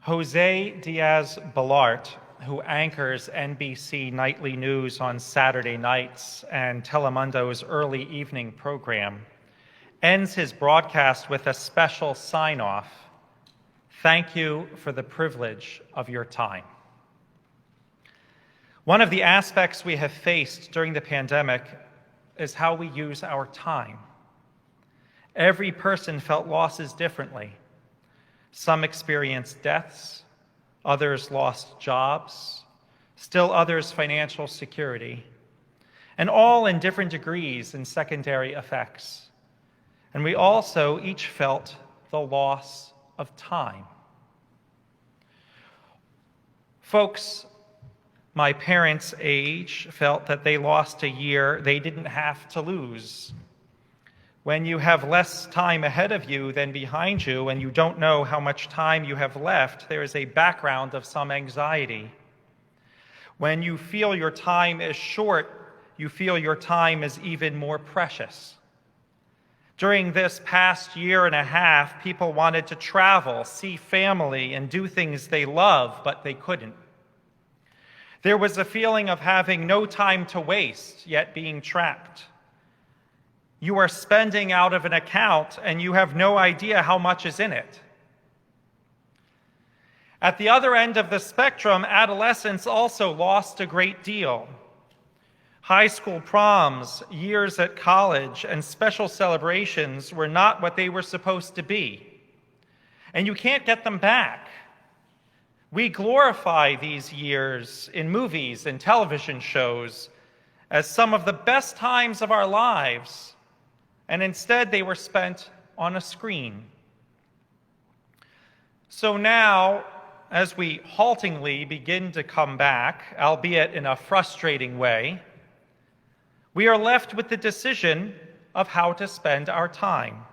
Jose Diaz-Balart, who anchors NBC Nightly News on Saturday nights and Telemundo's early evening program, ends his broadcast with a special sign-off. Thank you for the privilege of your time. One of the aspects we have faced during the pandemic is how we use our time. Every person felt losses differently. Some experienced deaths, others lost jobs, still others financial security, and all in different degrees and secondary effects. And we also each felt the loss of time. Folks my parents' age felt that they lost a year they didn't have to lose. When you have less time ahead of you than behind you and you don't know how much time you have left, there is a background of some anxiety. When you feel your time is short, you feel your time is even more precious. During this past year and a half, people wanted to travel, see family, and do things they love, but they couldn't. There was a feeling of having no time to waste, yet being trapped. You are spending out of an account and you have no idea how much is in it. At the other end of the spectrum, adolescents also lost a great deal. High school proms, years at college, and special celebrations were not what they were supposed to be. And you can't get them back. We glorify these years in movies and television shows as some of the best times of our lives, and instead they were spent on a screen. So now, as we haltingly begin to come back, albeit in a frustrating way, we are left with the decision of how to spend our time.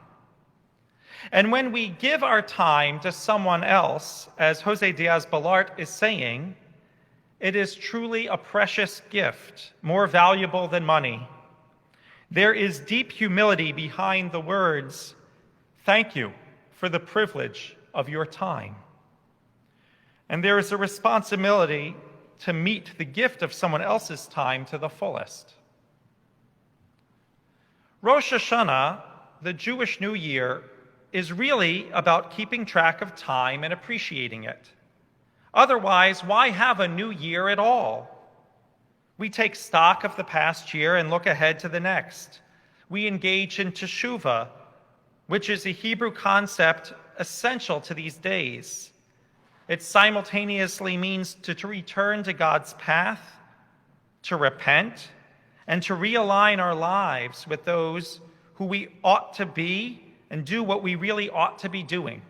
And when we give our time to someone else, as Jose Diaz-Balart is saying, it is truly a precious gift, more valuable than money. There is deep humility behind the words, "Thank you for the privilege of your time." And there is a responsibility to meet the gift of someone else's time to the fullest. Rosh Hashanah, the Jewish New Year, is really about keeping track of time and appreciating it. Otherwise, why have a new year at all? We take stock of the past year and look ahead to the next. We engage in teshuvah, which is a Hebrew concept essential to these days. It simultaneously means to return to God's path, to repent, and to realign our lives with those who we ought to be and do what we really ought to be doing.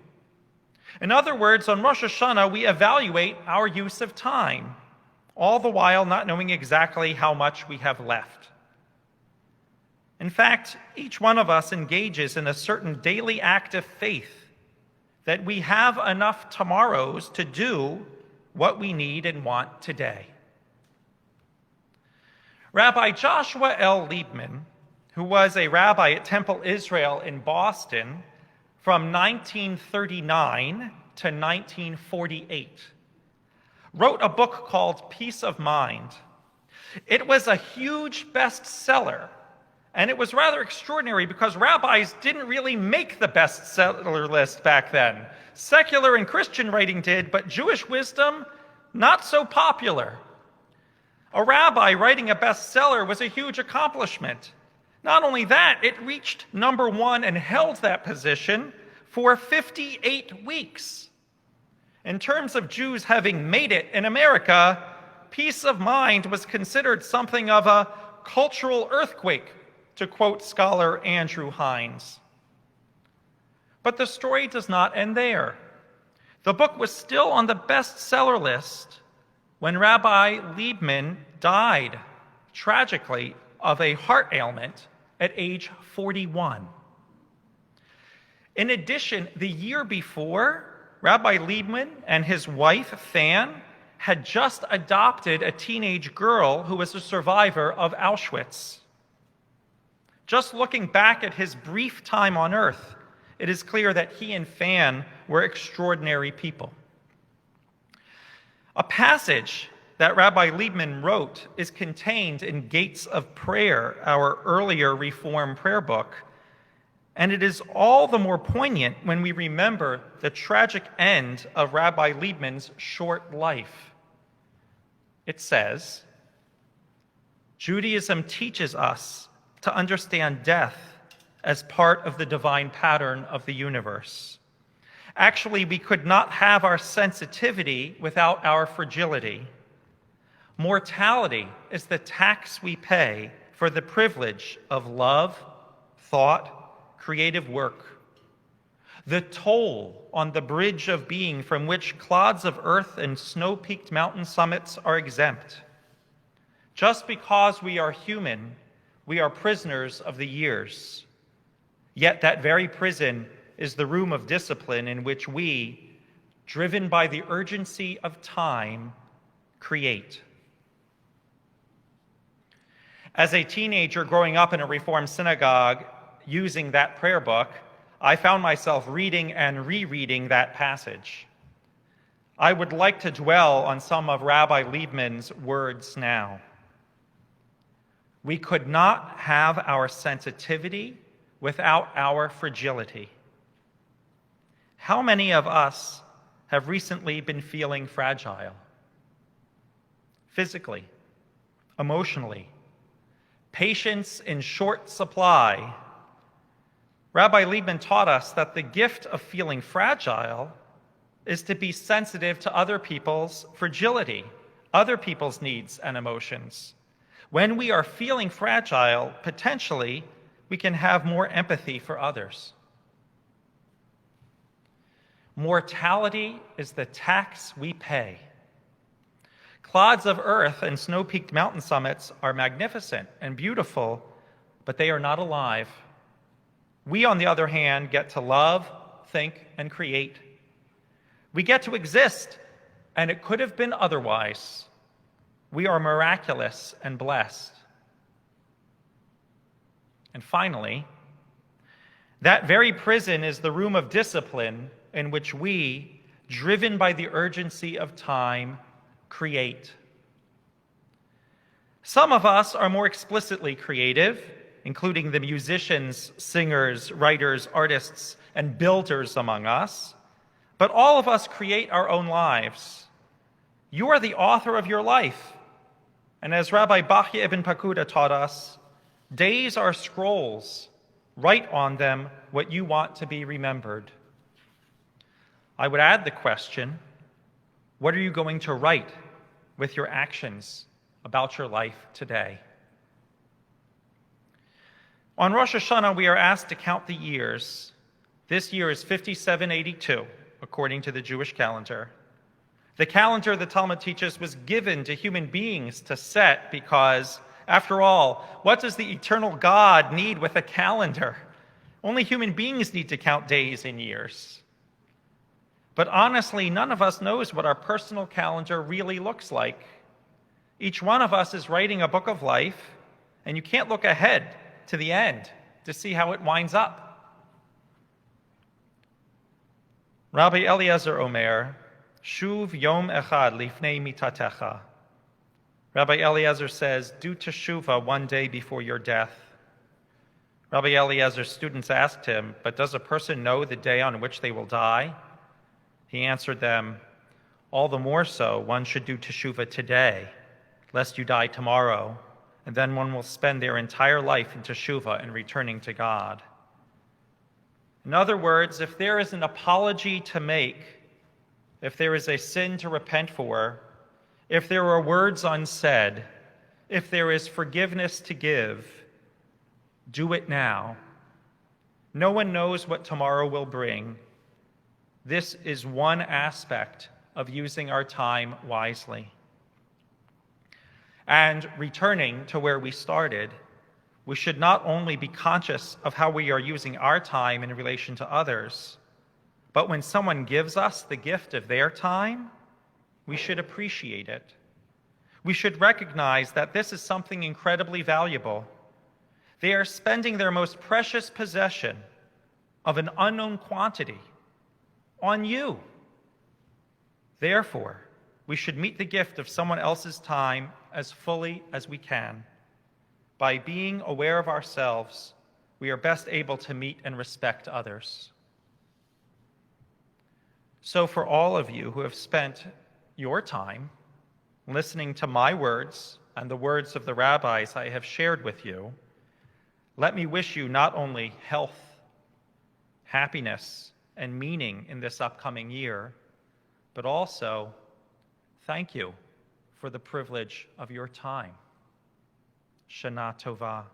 In other words, on Rosh Hashanah, we evaluate our use of time, all the while not knowing exactly how much we have left. In fact, each one of us engages in a certain daily act of faith that we have enough tomorrows to do what we need and want today. Rabbi Joshua L. Liebman, who was a rabbi at Temple Israel in Boston from 1939 to 1948, wrote a book called Peace of Mind. It was a huge bestseller, and it was rather extraordinary because rabbis didn't really make the bestseller list back then. Secular and Christian writing did, but Jewish wisdom, not so popular. A rabbi writing a bestseller was a huge accomplishment. Not only that, it reached number one and held that position for 58 weeks. In terms of Jews having made it in America, Peace of Mind was considered something of a cultural earthquake, to quote scholar Andrew Hines. But the story does not end there. The book was still on the bestseller list when Rabbi Liebman died, tragically, of a heart ailment at age 41. In addition, the year before, Rabbi Liebman and his wife, Fan, had just adopted a teenage girl who was a survivor of Auschwitz. Just looking back at his brief time on earth, it is clear that he and Fan were extraordinary people. A passage that Rabbi Liebman wrote is contained in Gates of Prayer, our earlier Reform prayer book, and it is all the more poignant when we remember the tragic end of Rabbi Liebman's short life. It says, Judaism teaches us to understand death as part of the divine pattern of the universe. Actually, we could not have our sensitivity without our fragility. Mortality is the tax we pay for the privilege of love, thought, creative work. The toll on the bridge of being from which clods of earth and snow-peaked mountain summits are exempt. Just because we are human, we are prisoners of the years. Yet that very prison is the room of discipline in which we, driven by the urgency of time, create. As a teenager growing up in a Reformed synagogue using that prayer book, I found myself reading and rereading that passage. I would like to dwell on some of Rabbi Liebman's words now. We could not have our sensitivity without our fragility. How many of us have recently been feeling fragile? Physically, emotionally, patience in short supply. Rabbi Liebman taught us that the gift of feeling fragile is to be sensitive to other people's fragility, other people's needs and emotions. When we are feeling fragile, potentially, we can have more empathy for others. Mortality is the tax we pay. Clods of earth and snow-peaked mountain summits are magnificent and beautiful, but they are not alive. We, on the other hand, get to love, think, and create. We get to exist, and it could have been otherwise. We are miraculous and blessed. And finally, that very prison is the room of discipline in which we, driven by the urgency of time, create. Some of us are more explicitly creative, including the musicians, singers, writers, artists, and builders among us. But all of us create our own lives. You are the author of your life. And as Rabbi Bachya ibn Pakuda taught us, days are scrolls. Write on them what you want to be remembered. I would add the question, what are you going to write with your actions about your life today? On Rosh Hashanah, we are asked to count the years. This year is 5782, according to the Jewish calendar. The calendar, the Talmud teaches, was given to human beings to set because, after all, what does the eternal God need with a calendar? Only human beings need to count days and years. But honestly, none of us knows what our personal calendar really looks like. Each one of us is writing a book of life, and you can't look ahead to the end to see how it winds up. Rabbi Eliezer Omer, Shuv Yom Echad Lifnei Mitatecha. Rabbi Eliezer says, do teshuvah one day before your death. Rabbi Eliezer's students asked him, but does a person know the day on which they will die? He answered them, all the more so one should do teshuvah today, lest you die tomorrow, and then one will spend their entire life in teshuvah and returning to God. In other words, if there is an apology to make, if there is a sin to repent for, if there are words unsaid, if there is forgiveness to give, do it now. No one knows what tomorrow will bring. This is one aspect of using our time wisely. And returning to where we started, we should not only be conscious of how we are using our time in relation to others, but when someone gives us the gift of their time, we should appreciate it. We should recognize that this is something incredibly valuable. They are spending their most precious possession of an unknown quantity on you. Therefore, we should meet the gift of someone else's time as fully as we can. By being aware of ourselves, we are best able to meet and respect others. So for all of you who have spent your time listening to my words and the words of the rabbis I have shared with you, let me wish you not only health, happiness, and meaning in this upcoming year, but also thank you for the privilege of your time. Shana Tova.